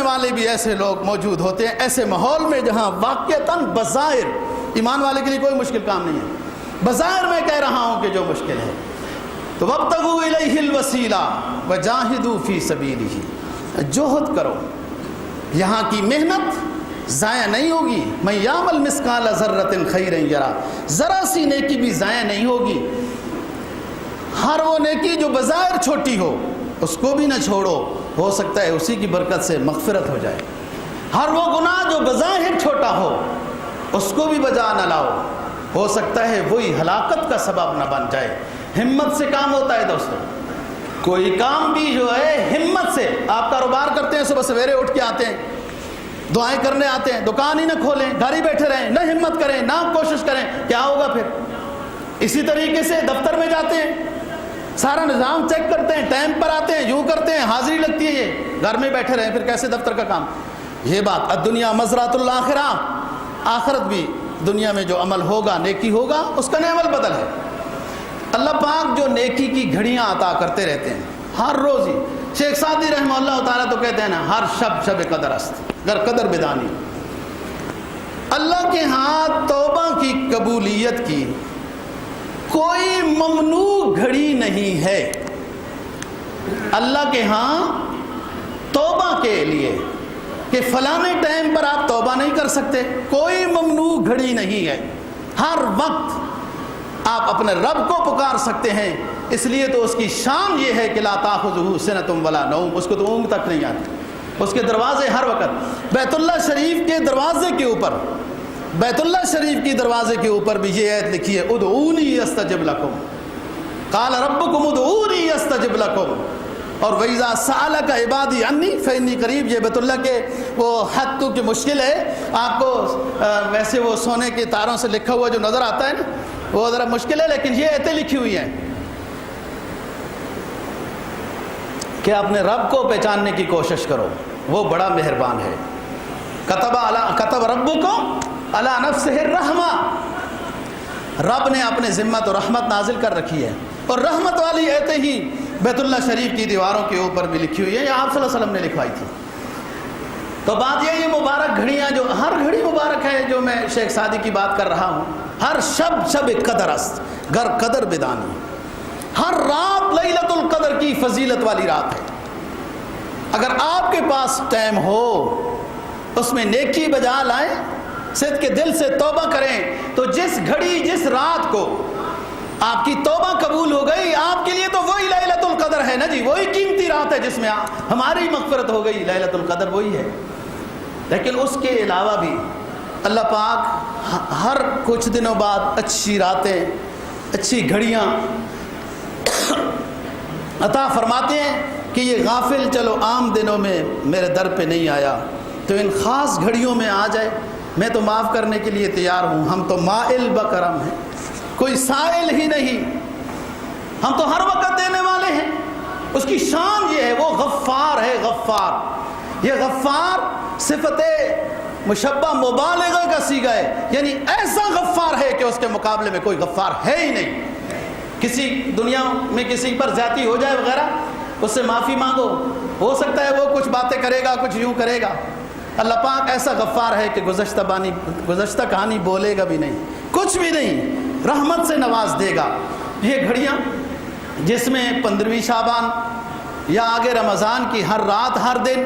والے بھی ایسے لوگ موجود ہوتے ہیں۔ ایسے ماحول میں جہاں واقعتاً بظاہر ایمان والے کے لیے کوئی مشکل کام نہیں ہے، بظاہر میں کہہ رہا ہوں کہ جو مشکل ہے، تو وابتغوا الیہ الوسیلہ وجاہدوا فی سبیلہ، جوہد کرو، یہاں کی محنت ضائع نہیں ہوگی۔ من یعمل مثقال ذرۃ خیرا یرہ، ذرا سی نیکی بھی ضائع نہیں ہوگی۔ ہر وہ نیکی جو بظاہر چھوٹی ہو اس کو بھی نہ چھوڑو، ہو سکتا ہے اسی کی برکت سے مغفرت ہو جائے۔ ہر وہ گناہ جو بظاہر چھوٹا ہو اس کو بھی بجا نہ لاؤ، ہو سکتا ہے وہی ہلاکت کا سبب نہ بن جائے۔ ہمت سے کام ہوتا ہے دوستو، کوئی کام بھی جو ہے ہمت سے، آپ کاروبار کرتے ہیں، صبح سویرے اٹھ کے آتے ہیں، دعائیں کرنے آتے ہیں، دکان ہی نہ کھولیں، گھر ہی بیٹھے رہیں، نہ ہمت کریں، نہ کوشش کریں، کیا ہوگا پھر؟ اسی طریقے سے دفتر میں جاتے ہیں، سارا نظام چیک کرتے ہیں، ٹائم پر آتے ہیں، یوں کرتے ہیں، حاضری لگتی ہے، یہ گھر میں بیٹھے رہیں، پھر کیسے دفتر کا کام؟ یہ بات الدنیا مزرعۃ الآخرہ، آخرت بھی دنیا میں جو عمل ہوگا، نیکی ہوگا، اس کا نعم البدل ہے۔ اللہ پاک جو نیکی کی گھڑیاں عطا کرتے رہتے ہیں ہر روز ہی۔ شیخ سعدی رحمہ اللہ تعالیٰ تو کہتے ہیں نا، ہر شب قدر است گر قدر بدانی۔ اللہ کے ہاں توبہ کی قبولیت کی کوئی ممنوع گھڑی نہیں ہے۔ اللہ کے ہاں توبہ کے لیے کہ فلانے ٹائم پر آپ توبہ نہیں کر سکتے، کوئی ممنوع گھڑی نہیں ہے۔ ہر وقت آپ اپنے رب کو پکار سکتے ہیں، اس لیے تو اس کی شان یہ ہے کہ لا تاخذہ سنۃ ولا نوم، اس کو تو اونگ تک نہیں آتی، اس کے دروازے ہر وقت۔ بیت اللہ شریف کے دروازے کے اوپر، بیت اللہ شریف کی دروازے کے اوپر بھی یہ آیت لکھی ہے، ادعونی استجب لکم، قال ربکم ادعونی استجب لکم، اور وَإِذَا سَأَلَكَ عِبَادِي عَنِّي فَإِنِّي قَرِيب۔ یہ بیت اللہ کے وہ حد تو کہ مشکل ہے، آپ کو ویسے وہ سونے کے تاروں سے لکھا ہوا جو نظر آتا ہے نا وہ ذرا مشکل ہے، لیکن یہ آیتیں لکھی ہوئی ہیں کہ اپنے رب کو پہچاننے کی کوشش کرو، وہ بڑا مہربان ہے۔ کتب ربکم علی نفسہ الرحمہ، رب نے اپنے ذمت اور رحمت نازل کر رکھی ہے، اور رحمت والی آیتیں ہی بیت اللہ شریف کی دیواروں کے اوپر بھی لکھی ہوئی ہے، یہ آپ صلی اللہ علیہ وسلم نے لکھوائی تھی۔ تو بات یہ مبارک گھڑیاں، جو ہر گھڑی مبارک ہے، جو میں شیخ سعدی کی بات کر رہا ہوں، ہر شب قدر است گر قدر بدانی، ہر رات لیلۃ القدر کی فضیلت والی رات ہے۔ اگر آپ کے پاس ٹائم ہو اس میں نیکی بجا لائیں، صدق کے دل سے توبہ کریں، تو جس گھڑی جس رات کو آپ کی توبہ قبول ہو گئی، آپ کے لیے تو وہی لیلۃ القدر ہے نا جی، وہی قیمتی رات ہے جس میں ہماری مغفرت ہو گئی، لیلۃ القدر وہی ہے۔ لیکن اس کے علاوہ بھی اللہ پاک ہر کچھ دنوں بعد اچھی راتیں، اچھی گھڑیاں عطا فرماتے ہیں کہ یہ غافل چلو عام دنوں میں میرے در پہ نہیں آیا، تو ان خاص گھڑیوں میں آ جائے، میں تو معاف کرنے کے لیے تیار ہوں۔ ہم تو مائل بکرم ہیں، کوئی سائل ہی نہیں، ہم تو ہر وقت دینے والے ہیں۔ اس کی شان یہ ہے، وہ غفار ہے، غفار۔ یہ غفار صفت مشبہ مبالغہ کا صیغہ ہے، یعنی ایسا غفار ہے کہ اس کے مقابلے میں کوئی غفار ہے ہی نہیں۔ کسی دنیا میں کسی پر زیادتی ہو جائے وغیرہ، اس سے معافی مانگو، ہو سکتا ہے وہ کچھ باتیں کرے گا، کچھ یوں کرے گا۔ اللہ پاک ایسا غفار ہے کہ گزشتہ کہانی بولے گا بھی نہیں، کچھ بھی نہیں، رحمت سے نواز دے گا۔ یہ گھڑیاں جس میں 15ویں شعبان یا آگے رمضان کی ہر رات ہر دن،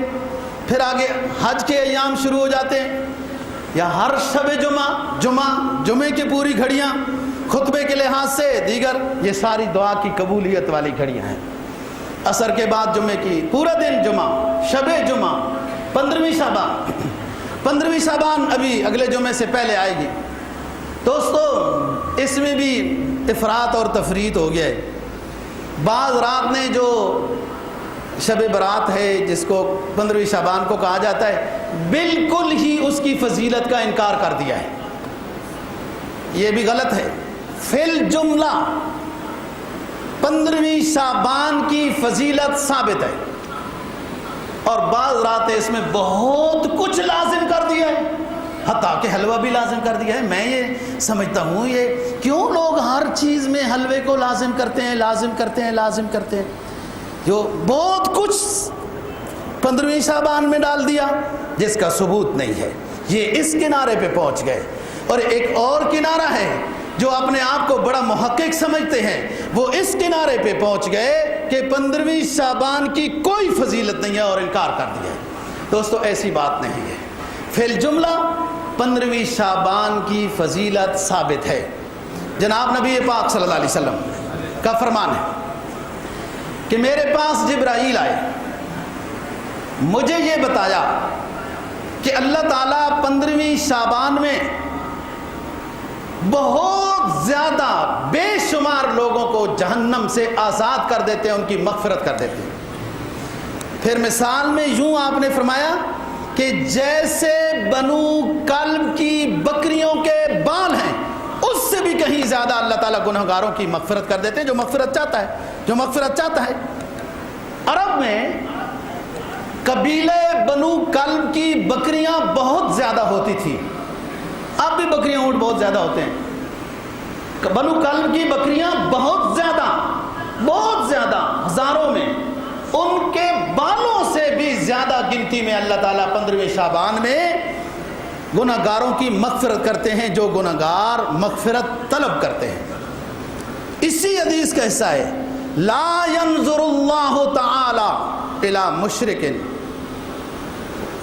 پھر آگے حج کے ایام شروع ہو جاتے ہیں، یا ہر شب جمعے کی پوری گھڑیاں خطبے کے لحاظ سے دیگر یہ ساری دعا کی قبولیت والی گھڑیاں ہیں. عصر کے بعد جمعے کی پورا دن جمعہ، شب جمعہ، 15ویں شعبان ابھی اگلے جمعے سے پہلے آئے گی. دوستو اس میں بھی افراط اور تفریط ہو گیا ہے. بعض رات نے جو شب برات ہے جس کو 15ویں شعبان کو کہا جاتا ہے، بالکل ہی اس کی فضیلت کا انکار کر دیا ہے. یہ بھی غلط ہے. فی الجملہ 15ویں شعبان کی فضیلت ثابت ہے، اور بعض راتیں اس میں بہت کچھ لازم کر دیا ہے، حتیٰ کہ حلوہ بھی لازم کر دیا ہے. میں یہ سمجھتا ہوں یہ کیوں لوگ ہر چیز میں حلوے کو لازم کرتے ہیں. جو بہت کچھ 15ویں شعبان میں ڈال دیا جس کا ثبوت نہیں ہے. یہ اس کنارے پہ پہنچ گئے. اور ایک اور کنارہ ہے جو اپنے آپ کو بڑا محقق سمجھتے ہیں، وہ اس کنارے پہ پہنچ گئے کہ 15ویں شعبان کی کوئی فضیلت نہیں ہے اور انکار کر دیا ہے. دوستو ایسی بات نہیں ہے. فی الجملہ 15ویں شعبان کی فضیلت ثابت ہے. جناب نبی پاک صلی اللہ علیہ وسلم کا فرمان ہے کہ میرے پاس جبرائیل آئے، مجھے یہ بتایا کہ اللہ تعالیٰ 15ویں شعبان میں بہت زیادہ بے شمار لوگوں کو جہنم سے آزاد کر دیتے ہیں، ان کی مغفرت کر دیتے ہیں. پھر مثال میں یوں آپ نے فرمایا کہ جیسے بنو کلب کی بکریوں کے بال ہیں، اس سے بھی کہیں زیادہ اللہ تعالیٰ گنہگاروں کی مغفرت کر دیتے ہیں جو مغفرت چاہتا ہے. عرب میں قبیلے بنو کلب کی بکریاں بہت زیادہ ہوتی تھی. اب بھی بکریاں اونٹ بہت زیادہ ہوتے ہیں. بنو کلب کی بکریاں بہت زیادہ ہزاروں میں، ان کے بالوں سے بھی زیادہ گنتی میں اللہ تعالیٰ 15ویں شعبان میں گنہگاروں کی مغفرت کرتے ہیں جو گنہگار مغفرت طلب کرتے ہیں. اسی حدیث کا حصہ ہے لا ينظر اللہ تعالی الى مشرک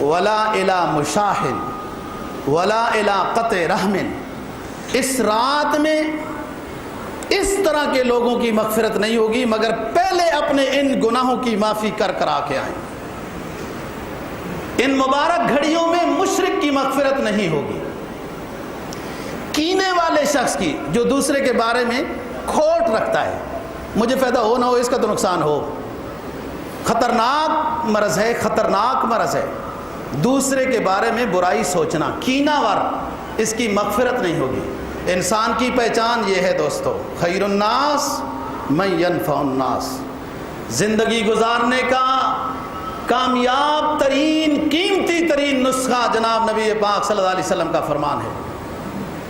ولا الى مشاہن ولا الى قطع رحم. اس رات میں اس طرح کے لوگوں کی مغفرت نہیں ہوگی مگر پہلے اپنے ان گناہوں کی معافی کر آ کے آئیں. ان مبارک گھڑیوں میں مشرک کی مغفرت نہیں ہوگی. کینے والے شخص کی جو دوسرے کے بارے میں کھوٹ رکھتا ہے، مجھے فائدہ ہو نہ ہو اس کا تو نقصان ہو، خطرناک مرض ہے دوسرے کے بارے میں برائی سوچنا، کینہ ور، اس کی مغفرت نہیں ہوگی. انسان کی پہچان یہ ہے دوستو، خیر الناس من ینفع الناس. زندگی گزارنے کا کامیاب ترین قیمتی ترین نسخہ جناب نبی پاک صلی اللہ علیہ وسلم کا فرمان ہے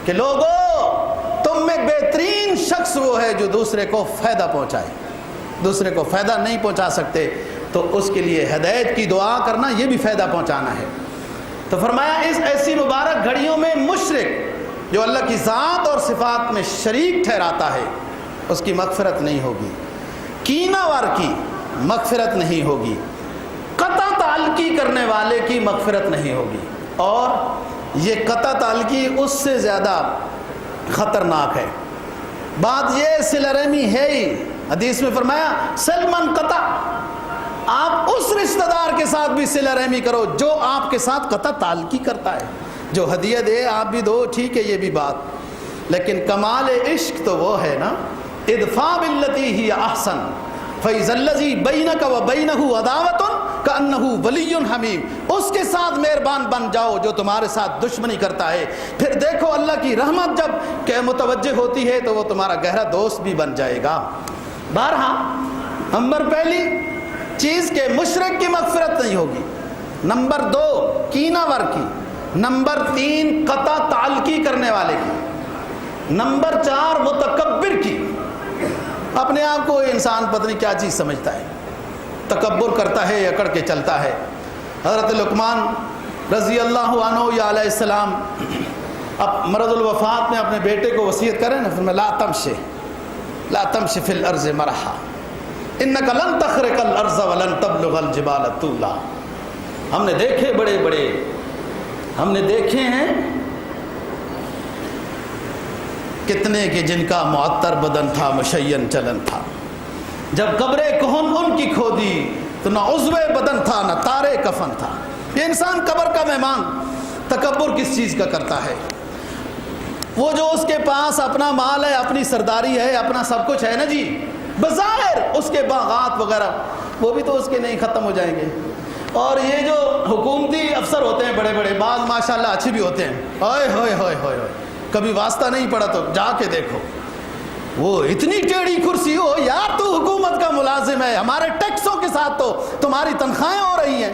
کہ لوگو تم میں بہترین شخص وہ ہے جو دوسرے کو فائدہ پہنچائے. دوسرے کو فائدہ نہیں پہنچا سکتے تو اس کے لیے ہدایت کی دعا کرنا یہ بھی فائدہ پہنچانا ہے. تو فرمایا اس ایسی مبارک گھڑیوں میں مشرک جو اللہ کی ذات اور صفات میں شریک ٹھہراتا ہے اس کی مغفرت نہیں ہوگی. کینہ ور کی مغفرت نہیں ہوگی. قطع تعلقی کرنے والے کی مغفرت نہیں ہوگی. اور یہ قطع تعلقی اس سے زیادہ خطرناک ہے. بات یہ صلہ رحمی ہے ہی. حدیث میں فرمایا سلمن قطع، آپ اس رشتہ دار کے ساتھ بھی صلہ رحمی کرو جو آپ کے ساتھ قطع تعلقی کرتا ہے. جو ہدیہ دے آپ بھی دو، ٹھیک ہے یہ بھی بات، لیکن کمال عشق تو وہ ہے نا ادفع باللتی ہی احسن فاذا الذی بینک وبینہ عداوۃ کأنہ ولی حمیم. اس کے ساتھ مہربان بن جاؤ جو تمہارے ساتھ دشمنی کرتا ہے. پھر دیکھو اللہ کی رحمت جب کہ متوجہ ہوتی ہے تو وہ تمہارا گہرا دوست بھی بن جائے گا. بہرحال نمبر پہلی چیز کے مشرک کی مغفرت نہیں ہوگی. نمبر 2 کینہ ور کی. نمبر 3 قطع تعلقی کرنے والے کی. نمبر 4 متکبر کی. اپنے آپ کو انسان پتہ نہیں کیا چیز سمجھتا ہے، تکبر کرتا ہے، اکڑ کے چلتا ہے. حضرت لقمان رضی اللہ عنہ یا علیہ السلام اب مرض الوفات میں اپنے بیٹے کو وصیت کریں نا، فرمایا لا تمشِ فی الارض مرحا انک لن تخرق الارض ولن تبلغ الجبال طولا. ہم نے دیکھے ہیں کتنے کہ جن کا معطر بدن تھا مشین چلن تھا، جب قبر کہن ان کی کھودی تو نہ عضو بدن تھا نہ تارے کفن تھا۔ یہ انسان قبر کا مہمان تکبر کس چیز کا کرتا ہے؟ وہ جو اس کے پاس اپنا مال ہے، اپنی سرداری ہے، اپنا سب کچھ ہے نا جی، بظاہر اس کے باغات وغیرہ وہ بھی تو اس کے نہیں ختم ہو جائیں گے۔ اور یہ جو حکومتی افسر ہوتے ہیں بڑے بڑے، بعض ماشاءاللہ اچھے بھی ہوتے ہیں، ہوئے ہوئے ہوئے ہوئے ہوئے، کبھی واسطہ نہیں پڑا تو جا کے دیکھو، وہ اتنی ٹیڑھی کرسی ہو، یار تو حکومت کا ملازم ہے، ہمارے ٹیکسوں کے ساتھ تو تمہاری تنخواہیں ہو رہی ہیں،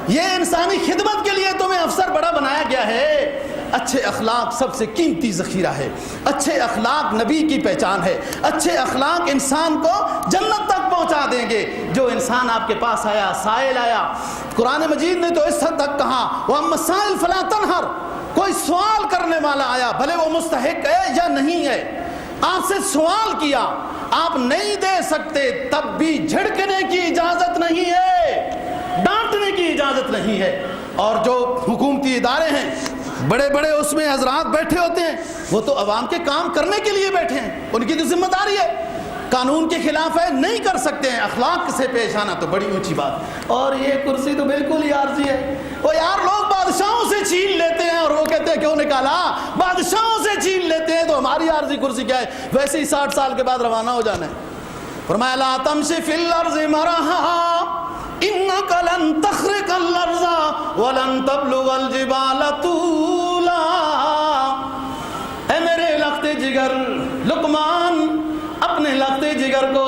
یہ انسانی خدمت کے لیے تمہیں افسر بڑا بنایا گیا ہے۔ اچھے اخلاق سب سے قیمتی ذخیرہ ہے، اچھے اخلاق نبی کی پہچان ہے، اچھے اخلاق انسان کو جنت تک پہنچا دیں گے۔ جو انسان آپ کے پاس آیا، سائل آیا، قرآن مجید نے تو اس حد تک کہا وَأَمَّا السَّائِلَ فَلَا تَنْهَرْ، کوئی سوال کرنے والا آیا بھلے وہ مستحق ہے یا نہیں ہے، آپ سے سوال کیا، آپ نہیں دے سکتے تب بھی جھڑکنے کی اجازت نہیں ہے، ڈانٹنے کی اجازت نہیں ہے۔ اور جو حکومتی ادارے ہیں بڑے بڑے اس میں حضرات بیٹھے ہوتے ہیں، وہ تو عوام کے کام کرنے کے لیے بیٹھے ہیں، ان کی تو ذمہ داری ہے، قانون کے خلاف ہے نہیں کر سکتے ہیں، اخلاق سے پیش آنا تو بڑی اونچی بات۔ اور یہ کرسی تو بالکل ہی عارضی ہے، وہ یار لوگ بادشاہوں سے چھین لیتے ہیں اور وہ کہتے ہیں کیوں نکالا، بادشاہوں سے چھین لیتے ہیں تو ہماری عارضی کرسی کیا ہے، ویسے ہی 60 سال کے بعد روانہ ہو جانا ہے۔ فرمایا لا تمشی فی الارض مرحا انک لن تخرق الارض ولن تبلغ الجبال طولا۔ اے میرے لخت جگر، لقمان اپنے لخت جگر کو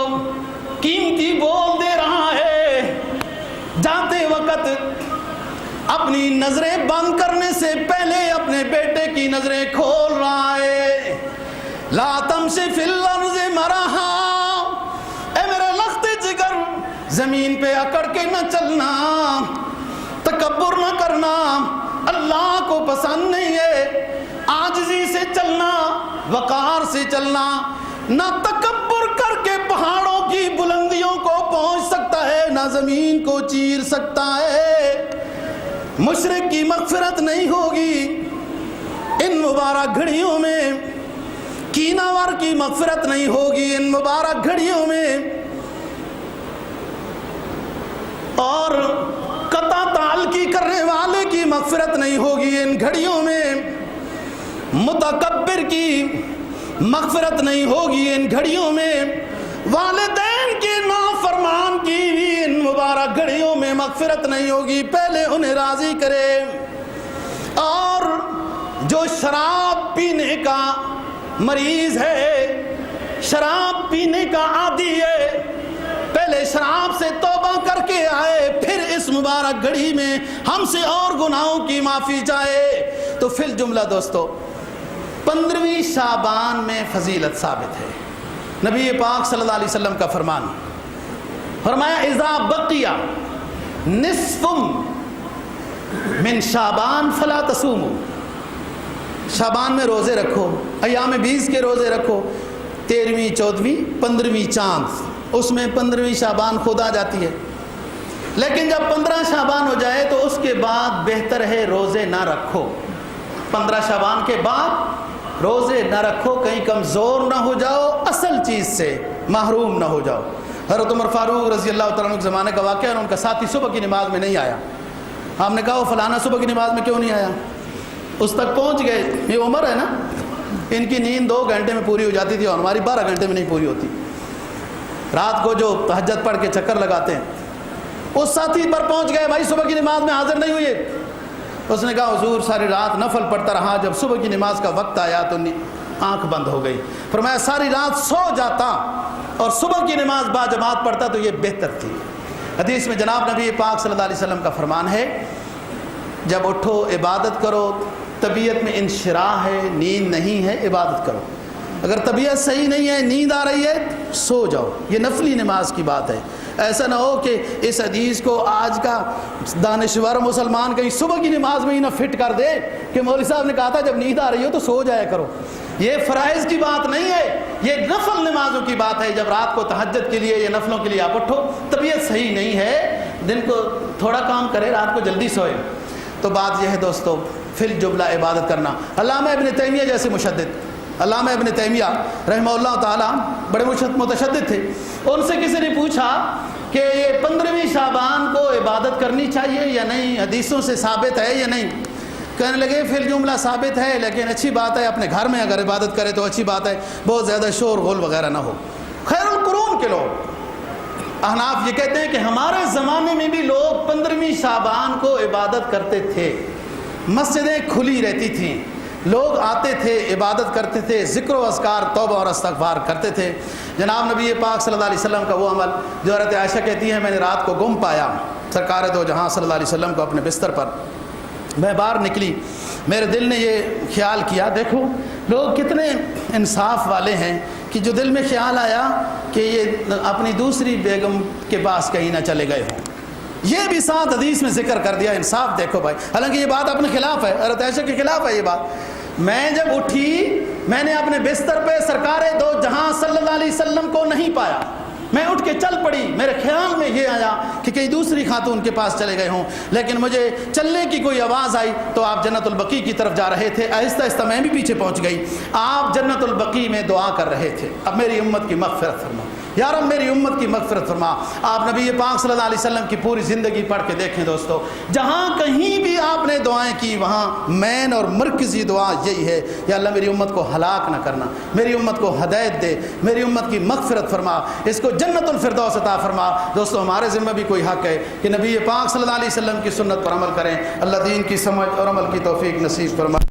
قیمتی بول دے رہا ہے، جاتے وقت اپنی نظریں بند کرنے سے پہلے اپنے بیٹے کی نظریں کھول رہا ہے۔ لا تمشی فی الارض مرحا، اے میرے لخت جگر زمین پہ اکڑ کے نہ چلنا، تکبر نہ کرنا، اللہ کو پسند نہیں ہے، عاجزی سے چلنا، وقار سے چلنا، نہ تکبر کر کے پہاڑوں کی بلندیوں کو پہنچ سکتا ہے، نہ زمین کو چیر سکتا ہے۔ مشرک کی مغفرت نہیں ہوگی ان مبارک گھڑیوں میں، کینہ ور کی مغفرت نہیں ہوگی ان مبارک گھڑیوں میں، اور قطع تعلقی کرنے والے کی مغفرت نہیں ہوگی ان گھڑیوں میں، متکبر کی مغفرت نہیں ہوگی ان گھڑیوں میں، والدین کے نافرمان کی بھی ان مبارک گھڑیوں میں مغفرت نہیں ہوگی، پہلے انہیں راضی کرے۔ اور جو شراب پینے کا مریض ہے، شراب پینے کا عادی ہے، پہلے شراب سے توبہ کر کے آئے، پھر اس مبارک گھڑی میں ہم سے اور گناہوں کی معافی چاہے۔ تو فی الجملہ دوستو 15ویں شعبان میں فضیلت ثابت ہے۔ نبی پاک صلی اللہ علیہ وسلم کا فرمان، فرمایا اذا بقی نصف من شعبان فلا تصوموا، شعبان میں روزے رکھو، ایام 20 کے روزے رکھو، 13ویں 14ویں 15ویں چاند، اس میں 15ویں شعبان خود آ جاتی ہے، لیکن جب 15 شعبان ہو جائے تو اس کے بعد بہتر ہے روزے نہ رکھو، 15 شعبان کے بعد روزے نہ رکھو، کہیں کمزور نہ ہو جاؤ، اصل چیز سے محروم نہ ہو جاؤ۔ حضرت عمر فاروق رضی اللہ تعالیٰ عنہ کے زمانے کا واقعہ ہے، ان کا ساتھی صبح کی نماز میں نہیں آیا، ہم نے کہا وہ فلانا صبح کی نماز میں کیوں نہیں آیا، اس تک پہنچ گئے، یہ عمر ہے نا، ان کی نیند 2 گھنٹے میں پوری ہو جاتی تھی اور ہماری 12 گھنٹے میں نہیں پوری ہوتی، رات کو جو تہجد پڑھ کے چکر لگاتے ہیں، اس ساتھی پر پہنچ گئے، بھائی صبح کی نماز میں حاضر نہیں ہوئے، اس نے کہا حضور ساری رات نفل پڑھتا رہا، جب صبح کی نماز کا وقت آیا تو آنکھ بند ہو گئی، فرمایا ساری رات سو جاتا اور صبح کی نماز باجماعت پڑھتا تو یہ بہتر تھی۔ حدیث میں جناب نبی پاک صلی اللہ علیہ وسلم کا فرمان ہے، جب اٹھو عبادت کرو، طبیعت میں انشراح ہے، نیند نہیں ہے، عبادت کرو، اگر طبیعت صحیح نہیں ہے، نیند آ رہی ہے، سو جاؤ، یہ نفلی نماز کی بات ہے۔ ایسا نہ ہو کہ اس حدیث کو آج کا دانشور مسلمان کہیں صبح کی نماز میں ہی نہ فٹ کر دے کہ مولوی صاحب نے کہا تھا جب نیند آ رہی ہو تو سو جایا کرو، یہ فرائض کی بات نہیں ہے، یہ نفل نمازوں کی بات ہے۔ جب رات کو تہجد کے لیے یا نفلوں کے لیے آپ اٹھو، طبیعت صحیح نہیں ہے، دن کو تھوڑا کام کرے، رات کو جلدی سوئے، تو بات یہ ہے دوستو فی الجملہ عبادت کرنا۔ علامہ ابن تیمیہ جیسے مشدد علامہ ابن تیمیہ رحمہ اللہ تعالیٰ بڑے متشدد تھے. ان سے کسی نے پوچھا کہ یہ 15ویں شعبان کو عبادت کرنی چاہیے یا نہیں, حدیثوں سے ثابت ہے یا نہیں؟ کہنے لگے فی الجملہ ثابت ہے, لیکن اچھی بات ہے اپنے گھر میں اگر عبادت کرے تو اچھی بات ہے, بہت زیادہ شور غل وغیرہ نہ ہو. خیر القرون کے لوگ احناف یہ کہتے ہیں کہ ہمارے زمانے میں بھی لوگ 15ویں شعبان کو عبادت کرتے تھے, مسجدیں کھلی رہتی تھیں, لوگ آتے تھے, عبادت کرتے تھے, ذکر و اذکار توبہ اور استغفار کرتے تھے. جناب نبی پاک صلی اللہ علیہ وسلم کا وہ عمل جو حضرت عائشہ کہتی ہیں میں نے رات کو گم پایا سرکار دو جہاں صلی اللہ علیہ وسلم کو اپنے بستر پر, میں باہر نکلی, میرے دل نے یہ خیال کیا, دیکھو لوگ کتنے انصاف والے ہیں کہ جو دل میں خیال آیا کہ یہ اپنی دوسری بیگم کے پاس کہیں نہ چلے گئے ہوں, یہ بھی ساتھ حدیث میں ذکر کر دیا. انصاف دیکھو بھائی, حالانکہ یہ بات اپنے خلاف ہے, حضرت عائشہ کے خلاف ہے یہ بات. میں جب اٹھی میں نے اپنے بستر پہ سرکار دو جہاں صلی اللہ علیہ وسلم کو نہیں پایا, میں اٹھ کے چل پڑی. میرے خیال میں یہ آیا کہ کئی دوسری خاتون کے پاس چلے گئے ہوں, لیکن مجھے چلنے کی کوئی آواز آئی تو آپ جنت البقیع کی طرف جا رہے تھے. آہستہ آہستہ میں بھی پیچھے پہنچ گئی. آپ جنت البقیع میں دعا کر رہے تھے, اب میری امت کی مغفرت فرما یا رب, میری امت کی مغفرت فرما. آپ نبی پاک صلی اللہ علیہ وسلم کی پوری زندگی پڑھ کے دیکھیں دوستو, جہاں کہیں بھی آپ نے دعائیں کی وہاں مین اور مرکزی دعا یہی ہے, یا اللہ میری امت کو ہلاک نہ کرنا, میری امت کو ہدایت دے, میری امت کی مغفرت فرما, اس کو جنت الفردوس عطا فرما. دوستو ہمارے ذمہ بھی کوئی حق ہے کہ نبی پاک صلی اللہ علیہ وسلم کی سنت پر عمل کریں. اللہ دین کی سمجھ اور عمل کی توفیق نصیب فرما.